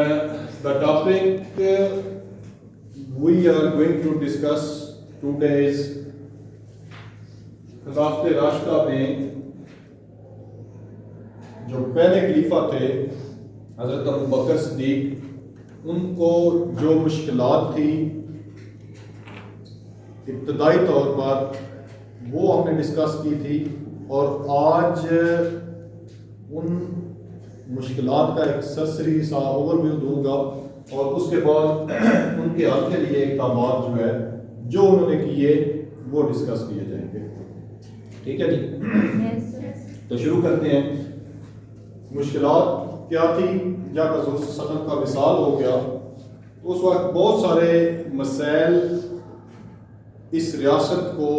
The topic we are going to discuss today is خلافت راشدہ میں جو پہلے خلیفہ تھے حضرت ابو بکر صدیق، ان کو جو مشکلات تھی ابتدائی طور پر وہ ہم نے ڈسکس کی تھی، اور آج ان مشکلات کا ایک سرسری سا اوور ویو دوں گا، اور اس کے بعد ان کے حل کے لیے اقدامات جو ہے جو انہوں نے کیے وہ ڈسکس کیے جائیں گے. ٹھیک ہے جی، تو شروع کرتے ہیں. مشکلات کیا تھی جب حضور صلی اللہ علیہ وسلم کا وصال ہو گیا تو اس وقت بہت سارے مسائل اس ریاست کو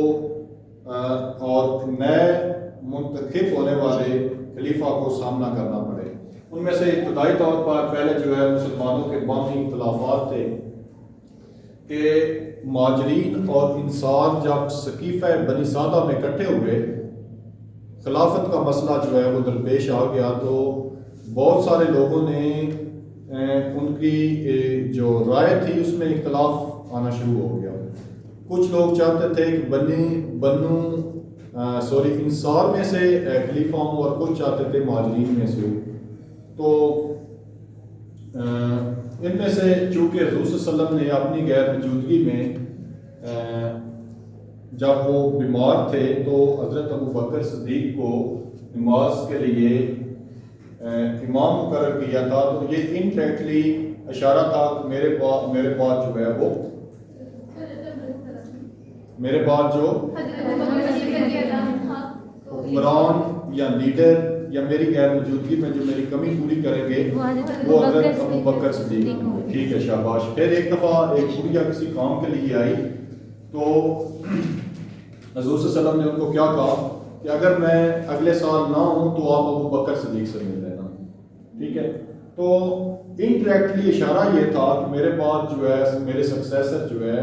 اور نئے منتخب ہونے والے خلیفہ کو سامنا کرنا پڑے. ان میں سے ابتدائی طور پر پہلے جو ہے مسلمانوں کے باہمی اختلافات تھے کہ مہاجرین اور انصار جب سقیفہ بنی سعدہ میں اکٹھے ہوئے، خلافت کا مسئلہ جو ہے وہ درپیش آ گیا، تو بہت سارے لوگوں نے ان کی جو رائے تھی اس میں اختلاف آنا شروع ہو گیا. کچھ لوگ چاہتے تھے کہ انصار میں سے خلیفہ ہوں، اور کچھ چاہتے تھے مہاجرین میں سے. تو ان میں سے چونکہ حضور صلی اللہ علیہ وسلم نے اپنی غیر موجودگی میں جب وہ بیمار تھے تو حضرت ابو بکر صدیق کو نماز کے لیے امام مقرر کیا تھا. تو یہ انڈائریکٹلی اشارہ تھا کہ میرے بعد جو ہے وہ میرے بعد جو حکمران یا لیڈر یا میری غیر موجودگی میں جو میری کمی پوری کریں گے وہ حضرت ابو بکر صدیق ہوں گے. ٹھیک ہے، شاباش. پھر ایک دفعہ ایک بڑھیا کسی کام کے لیے آئی تو حضور صلی اللہ علیہ وسلم نے ان کو کیا کہا کہ اگر میں اگلے سال نہ ہوں تو آپ ابو بکر صدیق سے مل لینا. ٹھیک ہے، تو انڈائریکٹلی اشارہ یہ تھا کہ میرے بعد جو ہے میرے سکسیسر جو ہے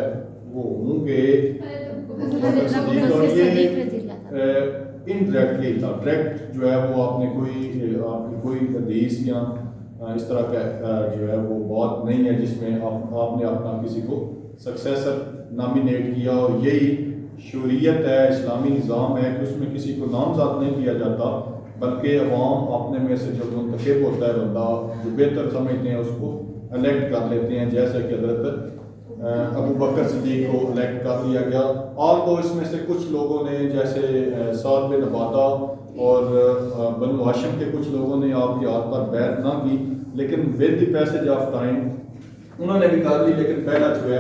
وہ ہوں گے ابو بکر صدیق. اور یہ انڈائریکٹلی تھا، ڈائریکٹ جو ہے وہ آپ نے کوئی حدیث یا اس طرح کا جو ہے وہ بات نہیں ہے جس میں آپ نے اپنا کسی کو سکسیسر نامینیٹ کیا. اور یہی شریعت ہے، اسلامی نظام ہے کہ اس میں کسی کو نامزد نہیں کیا جاتا، بلکہ عوام اپنے میں سے جو منتخب ہوتا ہے بندہ جو بہتر سمجھتے ہیں اس کو الیکٹ کر لیتے ہیں، جیسے کہ حضرت ابو بکر صدیق کو الیکٹ کر دیا گیا. اور تو اس میں سے کچھ لوگوں نے جیسے سعد بن عبادہ اور بنو ہاشم کے کچھ لوگوں نے آپ کی ہاتھ پر بیعت نہ کی، لیکن with the passage of time انہوں نے بھی کر لی. لیکن پہلا جو ہے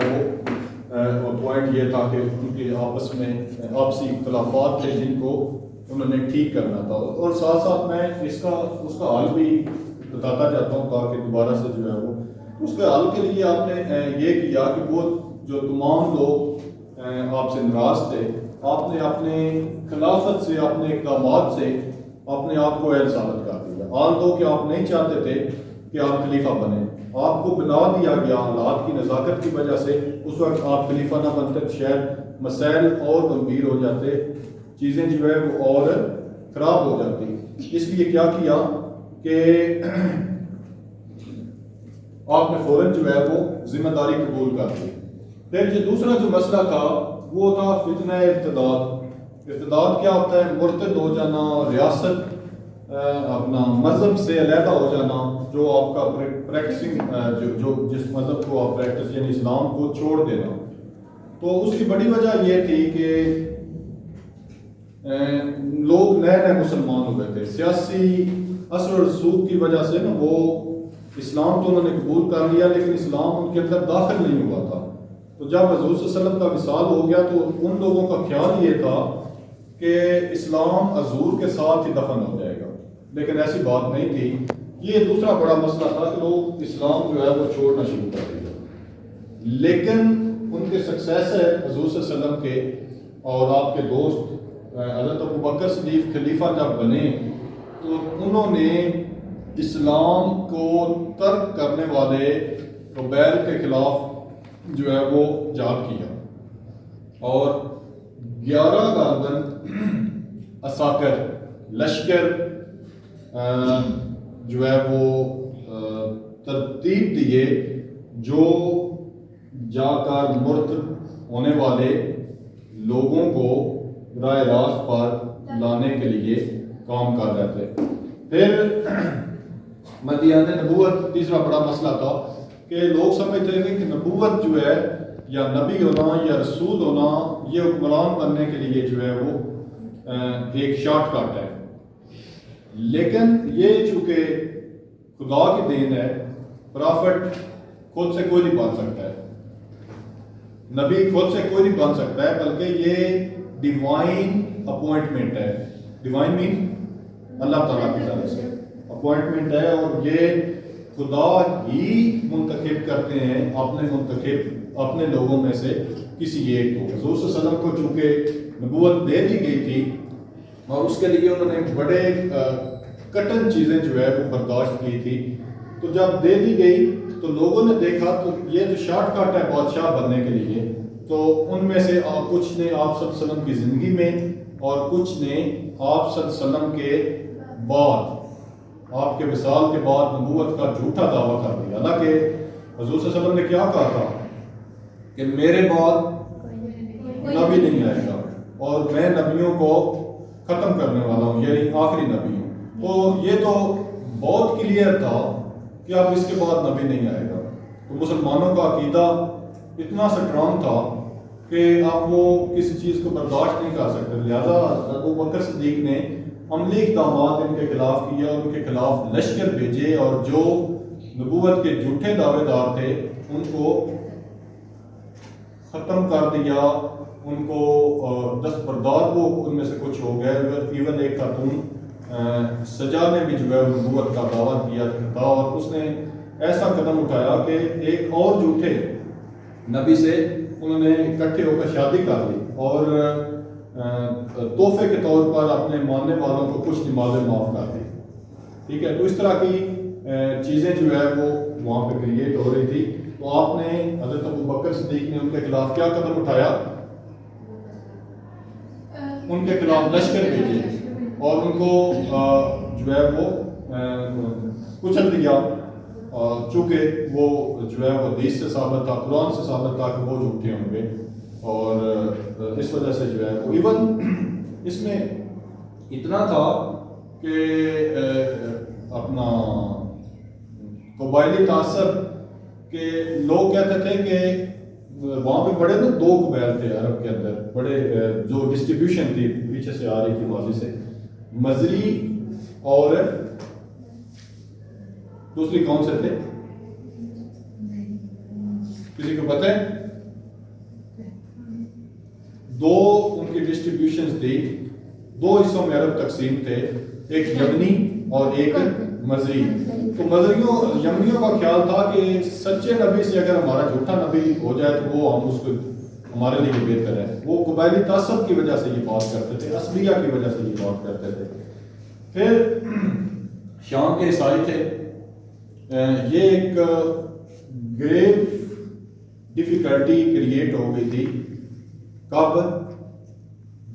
وہ پوائنٹ یہ تھا کہ ان کے آپس میں آپسی اختلافات تھے جن کو انہوں نے ٹھیک کرنا تھا. اور ساتھ ساتھ میں اس کا حل بھی بتاتا جاتا ہوں تاکہ دوبارہ سے جو ہے وہ اس کے حل کے لیے آپ نے یہ کیا کہ وہ جو تمام لوگ آپ سے ناراض تھے، آپ نے اپنے خلافت سے اپنے اقدامات سے اپنے آپ کو اہل ثابت کر دیا. آل دو کہ آپ نہیں چاہتے تھے کہ آپ خلیفہ بنیں، آپ کو بنا دیا گیا حالات کی نزاکت کی وجہ سے. اس وقت آپ خلیفہ نہ بنتے شاید مسائل اور گمبھیر ہو جاتے، چیزیں جو ہے وہ اور خراب ہو جاتی. اس لیے کیا کیا کہ آپ نے فوراً جو ہے وہ ذمہ داری قبول کر دی. پھر جو دوسرا جو مسئلہ تھا وہ تھا فتنہ ارتداد. ارتداد کیا ہوتا ہے؟ مرتد ہو جانا، ریاست اپنا مذہب سے علیحدہ ہو جانا، جو آپ کا پریکٹسنگ جو جس مذہب کو آپ پریکٹس یعنی اسلام کو چھوڑ دینا. تو اس کی بڑی وجہ یہ تھی کہ لوگ نئے نئے مسلمان ہوئے تھے، سیاسی اثر و رسوخ کی وجہ سے نا وہ اسلام تو انہوں نے قبول کر لیا لیکن اسلام ان کے اندر داخل نہیں ہوا تھا. تو جب حضور صلی اللہ علیہ وسلم کا وصال ہو گیا تو ان لوگوں کا خیال یہ تھا کہ اسلام حضور کے ساتھ ہی دفن ہو جائے گا، لیکن ایسی بات نہیں تھی. یہ دوسرا بڑا مسئلہ تھا کہ لوگ اسلام جو ہے وہ چھوڑنا شروع کر دیا. لیکن ان کے سکسیسر حضور صلی اللہ علیہ وسلم کے اور آپ کے دوست حضرت ابو بکر صدیق خلیفہ جب بنے تو انہوں نے اسلام کو ترک کرنے والے قبائل کے خلاف جو ہے وہ جہاد کیا، اور 11 گاردن عساکر لشکر جو ہے وہ ترتیب دیے جو جا کر مرتد ہونے والے لوگوں کو راہ راست پر لانے کے لیے کام کر رہے تھے. پھر مدیان نبوت تیسرا بڑا مسئلہ تھا کہ لوگ سمجھتے تھے کہ نبوت جو ہے یا نبی ہونا یا رسول ہونا یہ حکمران بننے کے لیے جو ہے وہ ایک شارٹ کٹ ہے. لیکن یہ چونکہ خدا کی دین ہے, پرافٹ خود سے کوئی نہیں بن سکتا ہے, نبی خود سے کوئی نہیں بن سکتا ہے, بلکہ یہ ڈیوائن اپوائنٹمنٹ ہے. ڈیوائن مین اللہ تعالیٰ کی طرف سے اپوائنٹمنٹ ہے, اور یہ خدا ہی منتخب کرتے ہیں اپنے لوگوں میں سے کسی ایک کو. حضور صلی اللہ علیہ وسلم کو چونکہ نبوت دے دی گئی تھی اور اس کے لیے انہوں نے بڑے کٹن چیزیں جو ہے وہ برداشت کی تھی, تو جب دے دی گئی تو لوگوں نے دیکھا تو یہ تو شارٹ کٹ ہے بادشاہ بننے کے لیے, تو ان میں سے کچھ نے آپ صلی اللہ علیہ وسلم کی زندگی میں اور کچھ نے آپ صلی اللہ علیہ وسلم کے بعد, آپ کے وصال کے بعد نبوت کا جھوٹا دعویٰ کر دیا. حالانکہ حضور صلی اللہ علیہ وسلم نے کیا کہا تھا کہ میرے بعد نبی نہیں آئے گا اور میں نبیوں کو ختم کرنے والا ہوں, یعنی آخری نبی ہوں. تو یہ تو بہت کلیئر تھا کہ اب اس کے بعد نبی نہیں آئے گا. تو مسلمانوں کا عقیدہ اتنا سٹرانگ تھا کہ اب وہ کسی چیز کو برداشت نہیں کر سکتے. لہذا ابو بکر صدیق نے عملی اقدامات ان کے خلاف کیا اور ان کے خلاف لشکر بھیجے, اور جو نبوت کے جھوٹے دعوے دار تھے ان کو ختم کر دیا, ان کو دستبردار کو ان میں سے کچھ ہو گئے. ایون ایک خاتون سجا نے بھی جو ہے نبوت کا دعویٰ کیا تھا, اور اس نے ایسا قدم اٹھایا کہ ایک اور جھوٹے نبی سے انہوں نے اکٹھے ہو کر شادی کر لی, اور تحفے کے طور پر اپنے ماننے والوں کو کچھ نمازیں معاف کر دی. ٹھیک ہے, تو اس طرح کی چیزیں جو ہے وہ وہاں پہ کریٹ ہو رہی تھی. تو آپ نے حضرت ابو بکر صدیق نے ان کے خلاف کیا قدم اٹھایا, ان کے خلاف لشکر بھیجے اور ان کو جو ہے وہ کچل دیا, چونکہ وہ جو ہے وہ حدیث سے ثابت تھا, قرآن سے ثابت تھا کہ وہ جھوٹے ہوں گے, اور اس وجہ سے جو ہے وہ ایون اس میں اتنا تھا کہ اپنا قبائلی تعصب کہ لوگ کہتے تھے کہ وہاں پہ بڑے نا دو قبائل تھے عرب کے اندر, بڑے جو ڈسٹریبیوشن تھی پیچھے سے آ رہی تھی ماضی سے, مزری اور دوسری کون سے تھے, کسی کو پتہ ہے؟ دو ان کی ڈسٹریبیوشن تھی, دو حصوں میں عرب تقسیم تھے, ایک یمنی اور ایک مزری. تو مزریوں یمنیوں کا خیال تھا کہ سچے نبی سے اگر ہمارا جھوٹا نبی ہو جائے تو وہ ہم اس کو ہمارے لیے بہتر ہے. وہ قبائلی تعصب کی وجہ سے یہ بات کرتے تھے, عصبیہ کی وجہ سے یہ بات کرتے تھے. پھر شام کے عیسائی تھے, یہ ایک گریو ڈیفیکلٹی کریٹ ہو گئی تھی کب,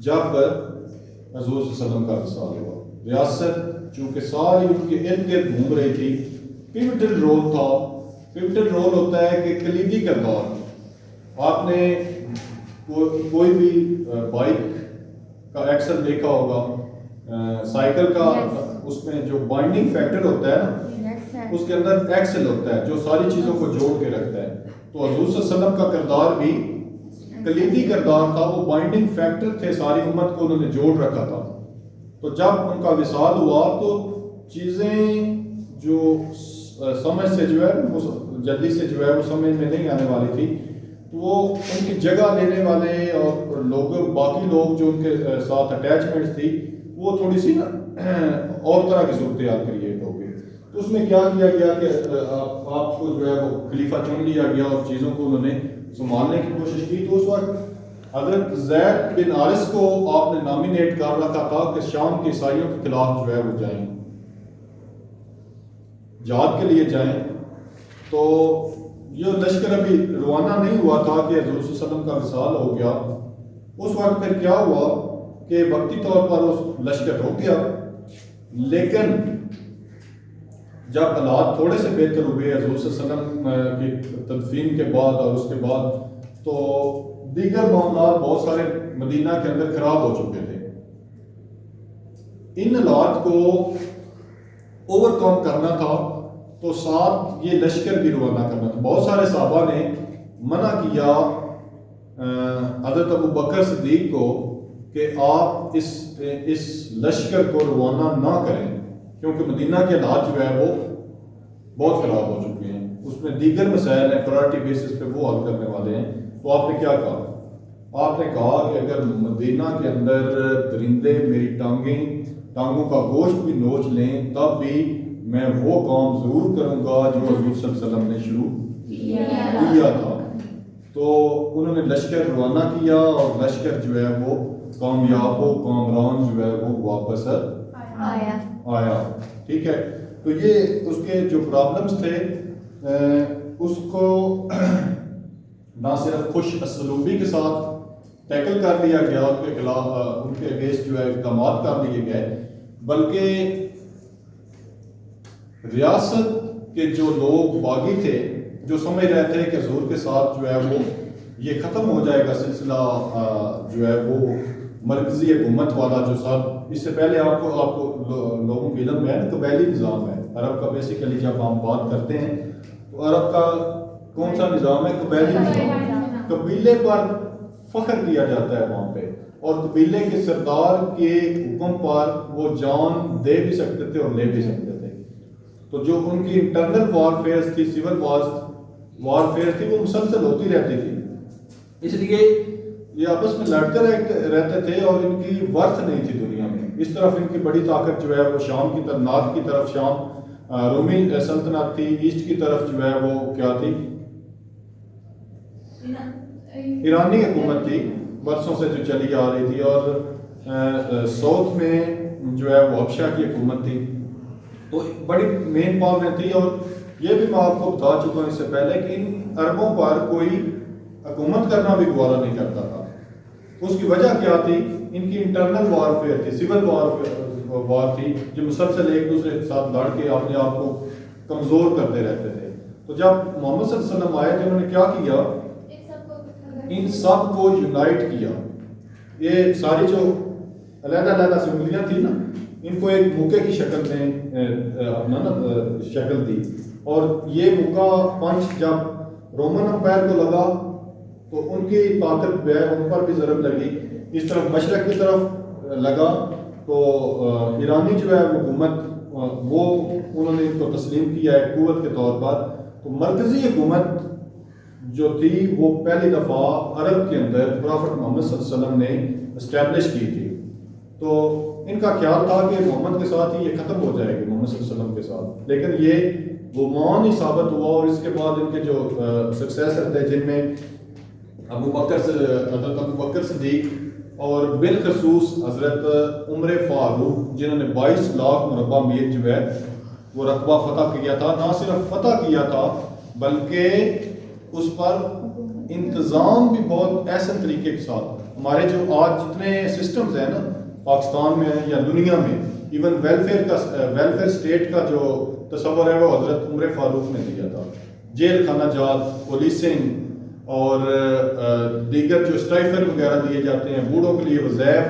جب حضور صلی اللہ علیہ وسلم کا وصال ہوا. ریاست چونکہ ساری ان کے ارد گرد گھوم رہی تھی, پیوٹل رول تھا. پیوٹل رول ہوتا ہے کہ کلیدی کردار. آپ نے کوئی بھی بائک کا ایکسل دیکھا ہوگا, سائیکل کا اس میں جو بائنڈنگ فیکٹر ہوتا ہے نا, اس کے اندر ایکسل ہوتا ہے جو ساری چیزوں کو جوڑ کے رکھتا ہے. تو حضور صلی اللہ علیہ وسلم کا کردار بھی کلیدی کردار تھا, وہ بائنڈنگ فیکٹر تھے, ساری امت کو انہوں نے جوڑ رکھا تھا. تو جب ان کا وصال ہوا تو چیزیں جو سمجھ سے جو ہے جلدی سے جو ہے وہ سمجھ میں نہیں آنے والی تھی, تو وہ ان کی جگہ لینے والے اور لوگ باقی لوگ جو ان کے ساتھ اٹیچمنٹس تھی وہ تھوڑی سی نا اور طرح کی صورتحال کریٹ ہو گئی. تو اس میں کیا کیا گیا کہ آپ کو جو ہے وہ خلیفہ چن لیا گیا اور چیزوں کو انہوں نے سنبھالنے کی کوشش کی. تو اس وقت حضرت زید بن حارث کو آپ نے نامینیٹ کر رکھا تھا کہ شام کے عیسائیوں کے خلاف جو ہے وہ جائیں, جہاد کے لیے جائیں. تو یہ لشکر ابھی روانہ نہیں ہوا تھا کہ حضور صلی اللہ علیہ وسلم کا وصال ہو گیا. اس وقت پھر کیا ہوا کہ وقتی طور پر اس لشکر رک گیا, لیکن جب حالات تھوڑے سے بہتر ہوئے حضور صلی اللہ علیہ وسلم کی تدفین کے بعد اور اس کے بعد، تو دیگر معاملات بہت سارے مدینہ کے اندر خراب ہو چکے تھے. ان حالات کو اوور کم کرنا تھا تو ساتھ یہ لشکر بھی روانہ کرنا تھا. بہت سارے صحابہ نے منع کیا حضرت ابو بکر صدیق کو کہ آپ اس لشکر کو روانہ نہ کریں، کیونکہ مدینہ کے حالات جو ہے وہ بہت خراب ہو چکے ہیں، اس میں دیگر مسائل ہیں، پرائرٹی بیسس پہ وہ حل کرنے والے ہیں. تو آپ نے کیا کہا؟ آپ نے کہا کہ اگر مدینہ کے اندر درندے میری ٹانگوں کا گوشت بھی نوچ لیں تب بھی میں وہ کام ضرور کروں گا جو حضور صلی اللہ علیہ وسلم نے شروع کیا تھا. تو انہوں نے لشکر روانہ کیا اور لشکر جو ہے وہ کامیاب و کامران جو ہے وہ واپس آیا. ٹھیک ہے. تو یہ اس کے جو پرابلمس تھے اس کو نہ صرف خوش اسلوبی کے ساتھ ٹیکل کر لیا گیا، ان کے خلاف ان کے اگینسٹ جو ہے اقدامات کر لیے گئے، بلکہ ریاست کے جو لوگ باغی تھے، جو سمجھ رہے تھے کہ حضور کے ساتھ جو ہے وہ یہ ختم ہو جائے گا سلسلہ جو ہے وہ مرکزی حکومت والا جو سب، اس سے پہلے آپ کو لوگوں کے علم میں ہے قبیلی نظام ہے عرب کا. بیسیکلی جب ہم بات کرتے ہیں تو عرب کا کون سا نظام ہے؟ قبیلی نظام. قبیلے پر فخر کیا جاتا ہے وہاں پہ، اور قبیلے کے سردار کے حکم پر وہ جان دے بھی سکتے تھے اور لے بھی سکتے تھے. تو جو ان کی انٹرنل وارفیئر تھی، سول وارفیئر تھی، وہ مسلسل ہوتی رہتی تھی. اس لیے یہ آپس میں لڑتے رہتے تھے اور ان کی ورث نہیں تھی دنیا میں. اس طرف ان کی بڑی طاقت جو ہے وہ شام کی طرف، نارتھ کی طرف شام رومی سلطنت تھی، ایسٹ کی طرف جو ہے وہ کیا تھی؟ ایرانی حکومت تھی برسوں سے جو چلی آ رہی تھی، اور ساؤتھ میں جو ہے وہ حبشہ کی حکومت تھی. تو بڑی مین پاوریں تھی. اور یہ بھی میں آپ کو بتا چکا ہوں اس سے پہلے کہ ان عربوں پر کوئی حکومت کرنا بھی گوارا نہیں کرتا تھا. اس کی وجہ کیا تھی؟ ان کی انٹرنل وارفیئر تھی، سول وار تھی، جو مسلسل ایک دوسرے کے ساتھ لڑ کے اپنے آپ کو کمزور کرتے رہتے تھے. تو جب محمد صلی اللہ علیہ وسلم آئے تو انہوں نے کیا کیا؟ ان سب کو یونائٹ کیا. یہ ساری جو علیحدہ علیحدہ اسمبلیاں تھیں نا، ان کو ایک موقع کی شکل میں اپنا شکل دی. اور یہ موقع پنچ جب رومن امپائر کو لگا تو ان کی طاقت جو ہے ان پر بھی ضرب لگی. اس طرف مشرق کی طرف لگا تو ایرانی جو ہے حکومت وہ انہوں نے ان کو تسلیم کیا ایک قوت کے طور پر. تو مرکزی حکومت جو تھی وہ پہلی دفعہ عرب کے اندر پرافٹ محمد صلی اللہ علیہ وسلم نے اسٹیبلش کی تھی. تو ان کا خیال تھا کہ محمد کے ساتھ ہی یہ ختم ہو جائے گی، محمد صلی اللہ علیہ وسلم کے ساتھ. لیکن یہ گمان ہی ثابت ہوا. اور اس کے بعد ان کے جو سکسیسر تھے، جن میں حضرت ابو بکر صدیق اور بالخصوص حضرت عمر فاروق، جنہوں نے 22 لاکھ مربع میل جو ہے وہ رقبہ فتح کیا تھا. نہ صرف فتح کیا تھا بلکہ اس پر انتظام بھی بہت احسن طریقے کے ساتھ. ہمارے جو آج جتنے سسٹمز ہیں نا پاکستان میں یا دنیا میں، ایون ویلفیئر اسٹیٹ کا جو تصور ہے وہ حضرت عمر فاروق نے دیا تھا. جیل خانہ جات، پولیسنگ اور دیگر جو اسٹائفر وغیرہ دیے جاتے ہیں، بوڑھوں کے لیے وظائف،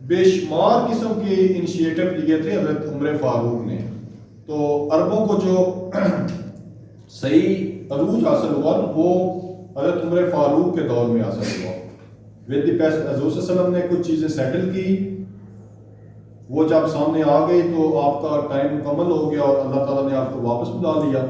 بے شمار قسم کے انیشیٹو لیے تھے حضرت عمر فاروق نے. تو عربوں کو جو صحیح عروج حاصل ہوا وہ حضرت عمر فاروق کے دور میں حاصل ہوا. ود دی پیس حضور صلی اللہ علیہ وسلم نے کچھ چیزیں سیٹل کی، وہ جب سامنے آ گئی تو آپ کا ٹائم مکمل ہو گیا اور اللہ تعالیٰ نے آپ کو واپس بلا لیا.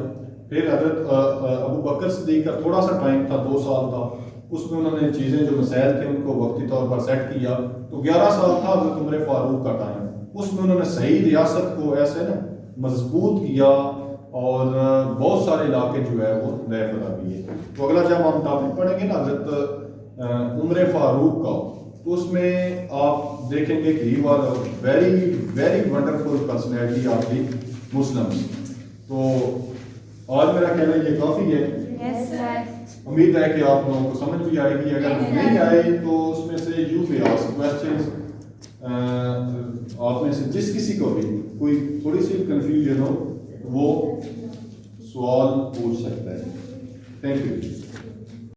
پھر حضرت ابو بکر صدیق کا تھوڑا سا ٹائم تھا، 2 سال تھا، اس میں انہوں نے چیزیں جو مسائل تھے ان کو وقتی طور پر سیٹ کیا. تو 11 سال تھا حضرت عمر فاروق کا ٹائم. اس میں انہوں نے صحیح ریاست کو ایسے نا مضبوط کیا اور بہت سارے علاقے جو ہے وہ نئے فتح کیے. تو اگلا جب ہم ٹاپک پڑھیں گے نا حضرت عمر فاروق کا، تو اس میں آپ دیکھیں گے کہ he was very very wonderful personality of the Muslim. تو آج میرا کہنا یہ کافی ہے. امید ہے کہ آپ لوگوں کو سمجھ بھی آئے گی. اگر نہیں آئے تو اس میں سے یو پہ آسک کویسچنز، آپ میں سے جس کسی کو بھی کوئی تھوڑی سی کنفیوژن ہو وہ سوال پوچھ سکتا ہے. Thank you.